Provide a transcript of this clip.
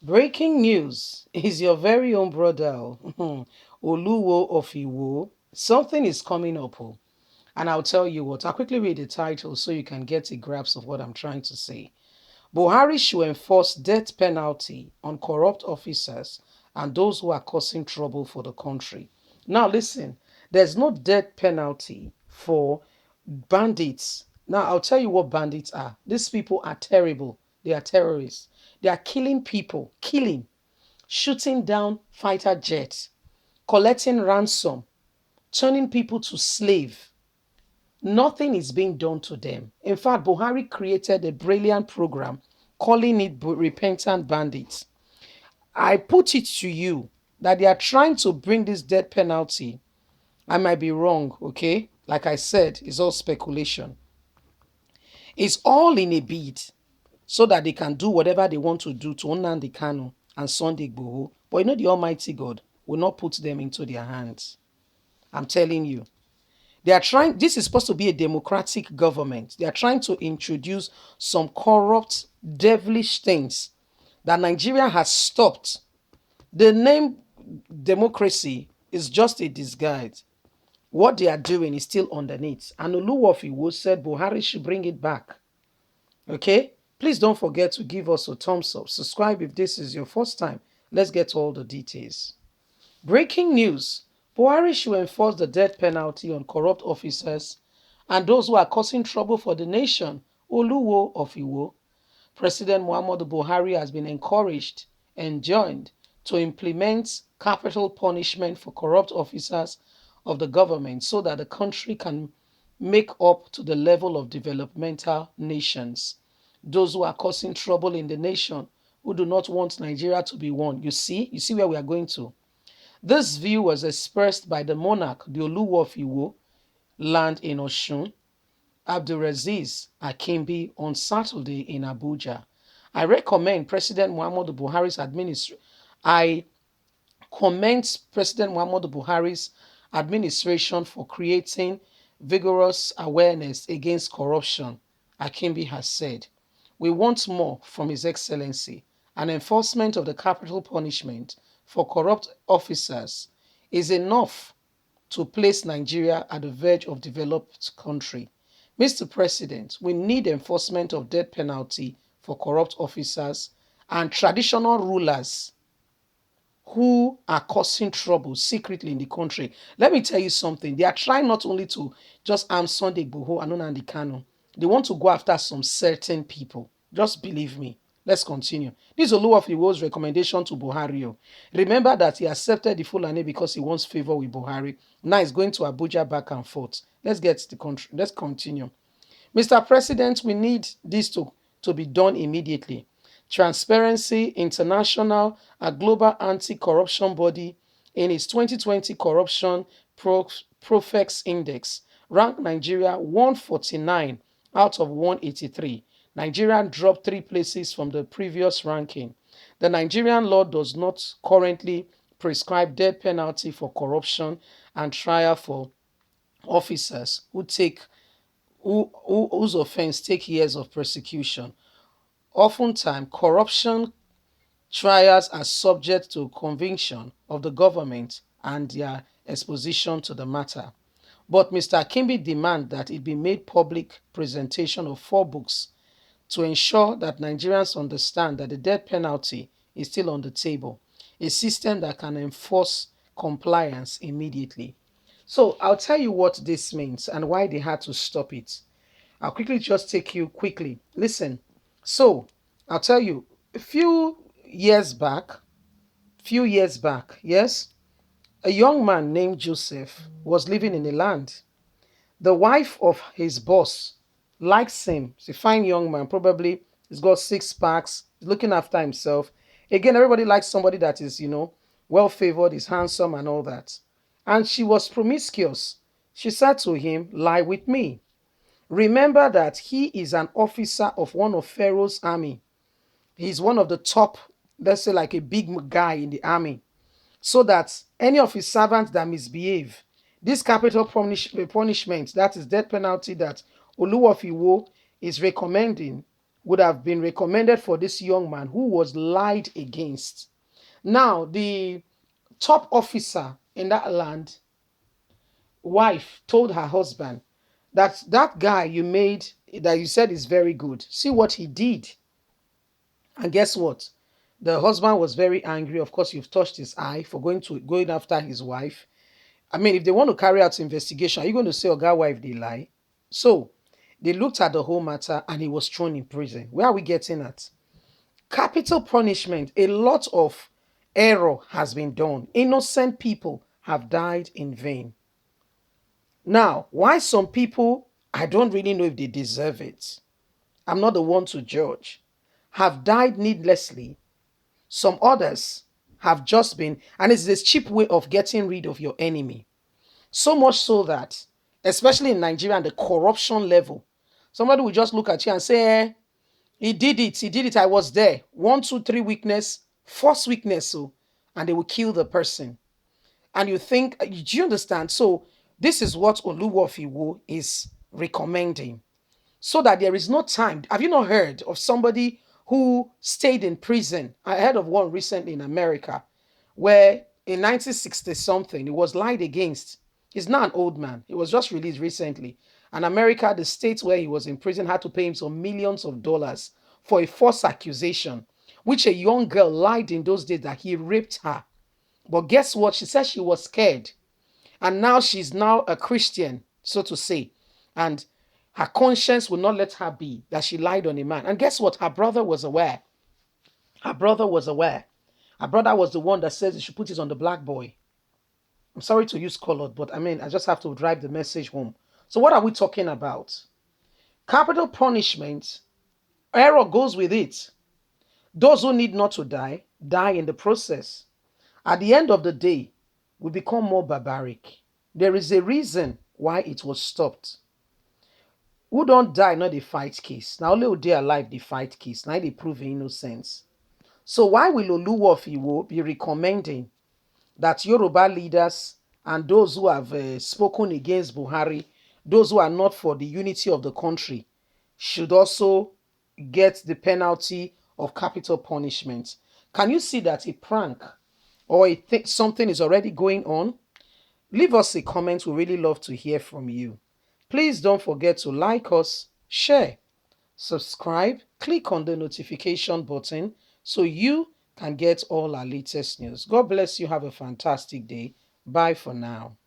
Breaking news is your very own brother, Oluwo of Iwo. Something is coming up, and I'll tell you what. I'll quickly read the title so you can get a grasp of what I'm trying to say. Buhari should enforce death penalty on corrupt officers and those who are causing trouble for the country. Now, listen, there's no death penalty for bandits. Now, I'll tell you what bandits are. These people are terrible. They are terrorists. They are killing people, shooting down fighter jets, collecting ransom, turning people to slave. Nothing is being done to them. In fact, Buhari created a brilliant program calling it Repentant Bandits. I put it to you that they are trying to bring this death penalty. I might be wrong, okay? Like I said, it's all speculation. It's all in a bid so that they can do whatever they want to do to Nnamdi Kanu and Sunday Igboho. But you know the Almighty God will not put them into their hands. I'm telling you. They are trying, this is supposed to be a democratic government. They are trying to introduce some corrupt, devilish things that Nigeria has stopped. The name democracy is just a disguise. What they are doing is still underneath. And Oluwa said Buhari should bring it back. Okay? Please don't forget to give us a thumbs up. Subscribe if this is your first time. Let's get all the details. Breaking news. Buhari should enforce the death penalty on corrupt officers and those who are causing trouble for the nation. Oluwo of Iwo. President Muhammadu Buhari has been encouraged and joined to implement capital punishment for corrupt officers of the government so that the country can make up to the level of developmental nations. Those who are causing trouble in the nation, who do not want Nigeria to be one. You see where we are going to. This view was expressed by the monarch, the Oluwa of Iwo land in Osun, Abdulaziz Akimbi, on Saturday in Abuja. I recommend President Muhammadu Buhari's administration. I commend President Muhammadu Buhari's administration for creating vigorous awareness against corruption, Akimbi has said. We want more from His Excellency. An enforcement of the capital punishment for corrupt officers is enough to place Nigeria at the verge of developed country. Mr. President, we need enforcement of death penalty for corrupt officers and traditional rulers who are causing trouble secretly in the country. Let me tell you something. They are trying not only to just arm Sunday Igboho and Nnamdi Kanu. They want to go after some certain people. Just believe me. Let's continue. This is Oluwa of Iwo's recommendation to Buhari. Remember that he accepted the Fulani because he wants favor with Buhari. Now he's going to Abuja back and forth. Let's get the country. Let's continue. Mr. President, we need this to be done immediately. Transparency International, a global anti-corruption body, in its 2020 Corruption Profex Index, ranked Nigeria 149 out of 183. Nigeria dropped 3 places from the previous ranking. The Nigerian law does not currently prescribe death penalty for corruption and trial for officers whose offense take years of prosecution. Oftentimes, corruption trials are subject to conviction of the government and their exposition to the matter. But Mr. Akimbi demands that it be made public presentation of 4 books to ensure that Nigerians understand that the death penalty is still on the table, a system that can enforce compliance immediately. So I'll tell you what this means and why they had to stop it. I'll quickly just take you quickly. Listen. So I'll tell you, few years back, yes, a young man named Joseph was living in a land. The wife of his boss likes him. He's a fine young man. Probably he's got 6 packs. He's looking after himself. Again, everybody likes somebody that is, well favored, is handsome and all that. And she was promiscuous. She said to him, lie with me. Remember that he is an officer of one of Pharaoh's army. He's one of the top, let's say like a big guy in the army. So that any of his servants that misbehave, this capital punishment, that is death penalty that Oluwa of Iwo is recommending, would have been recommended for this young man who was lied against. Now, the top officer in that land, wife, told her husband that that guy you made, that you said is very good, see what he did. And guess what? The husband was very angry. Of course, you've touched his eye for going after his wife. I mean, if they want to carry out investigation, are you going to say, oh, God, wife, they lie? So they looked at the whole matter and he was thrown in prison. Where are we getting at? Capital punishment. A lot of error has been done. Innocent people have died in vain. Now, why some people, I don't really know if they deserve it. I'm not the one to judge. Have died needlessly. Some others have just been, and it's this cheap way of getting rid of your enemy. So much so that, especially in Nigeria and the corruption level, somebody will just look at you and say, he did it, I was there. One, two, three weakness, first weakness, so, and they will kill the person. And you think, do you understand? So this is what Oluwa is recommending so that there is no time. Have you not heard of somebody who stayed in prison? I heard of one recently in America where in 1960 something, he was lied against. He's not an old man. He was just released recently. And America, the state where he was in prison, had to pay him some millions of dollars for a false accusation, which a young girl lied in those days that he raped her. But guess what? She said she was scared. And now she's now a Christian, so to say. And her conscience will not let her be that she lied on a man. And guess what? Her brother was aware. Her brother was aware. Her brother was the one that says you should put it on the black boy. I'm sorry to use colored, but I mean, I just have to drive the message home. So what are we talking about? Capital punishment, error goes with it. Those who need not to die, die in the process. At the end of the day, we become more barbaric. There is a reason why it was stopped. Who don't die, not the fight case. Now only who they alive the fight case. Now they prove innocence. So why will Oluwa of Iwo be recommending that Yoruba leaders and those who have spoken against Buhari, those who are not for the unity of the country, should also get the penalty of capital punishment? Can you see that a prank or something is already going on? Leave us a comment. We really love to hear from you. Please don't forget to like us, share, subscribe, click on the notification button so you can get all our latest news. God bless you. Have a fantastic day. Bye for now.